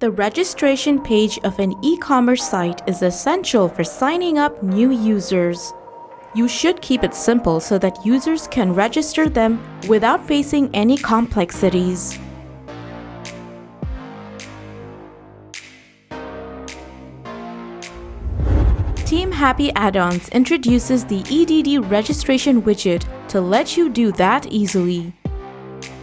The registration page of an e-commerce site is essential for signing up new users. You should keep it simple so that users can register them without facing any complexities. Team HappyAddons introduces the EDD Registration widget to let you do that easily.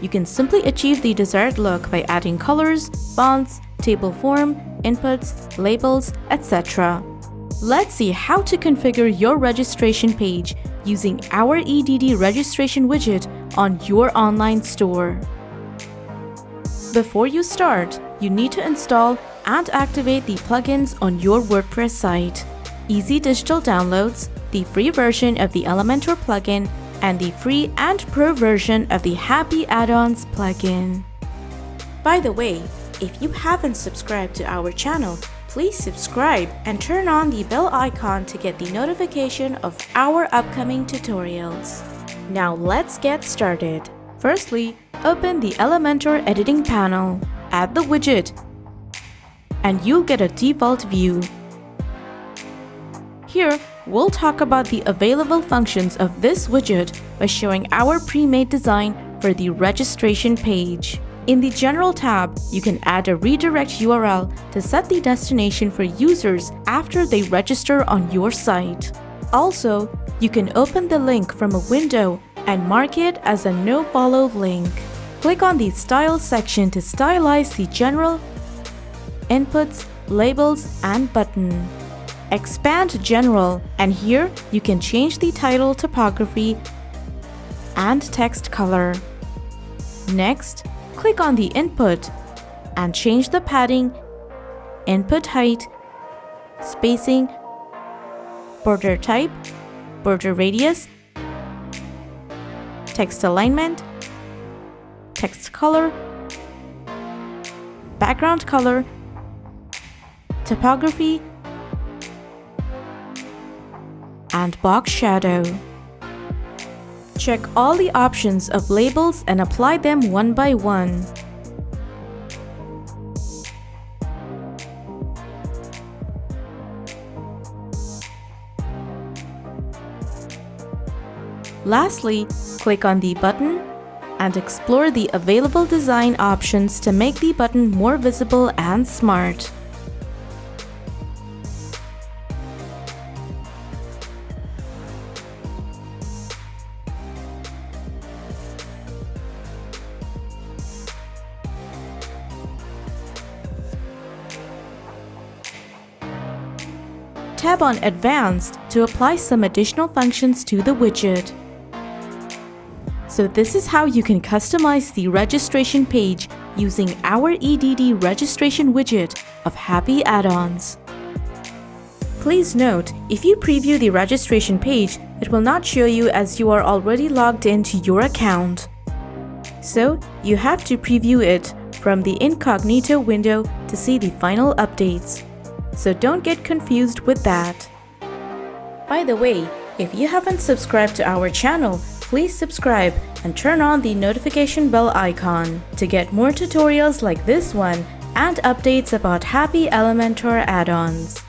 You can simply achieve the desired look by adding colors, fonts, table form, inputs, labels, etc. Let's see how to configure your registration page using our EDD Registration widget on your online store. Before you start, you need to install and activate the plugins on your WordPress site. Easy digital downloads, the free version of the Elementor plugin, and the free and pro version of the HappyAddons plugin. By the way, if you haven't subscribed to our channel, please subscribe and turn on the bell icon to get the notification of our upcoming tutorials. Now let's get started. Firstly, open the Elementor editing panel, add the widget, and you'll get a default view. Here, we'll talk about the available functions of this widget by showing our pre-made design for the registration page. In the General tab, you can add a redirect URL to set the destination for users after they register on your site. Also, you can open the link from a window and mark it as a no-follow link. Click on the Style section to stylize the general, inputs, labels, and button. Expand General, and here you can change the title typography and text color. Next, click on the input and change the padding, input height, spacing, border type, border radius, text alignment, text color, background color, typography, and box shadow. Check all the options of labels and apply them one by one. Lastly, click on the button and explore the available design options to make the button more visible and smart. Tab on Advanced to apply some additional functions to the widget. So this is how you can customize the registration page using our EDD Registration widget of HappyAddons. Please note, if you preview the registration page, it will not show you as you are already logged into your account. So you have to preview it from the incognito window to see the final updates. So don't get confused with that. By the way, if you haven't subscribed to our channel, please subscribe and turn on the notification bell icon to get more tutorials like this one and updates about Happy Elementor add-ons.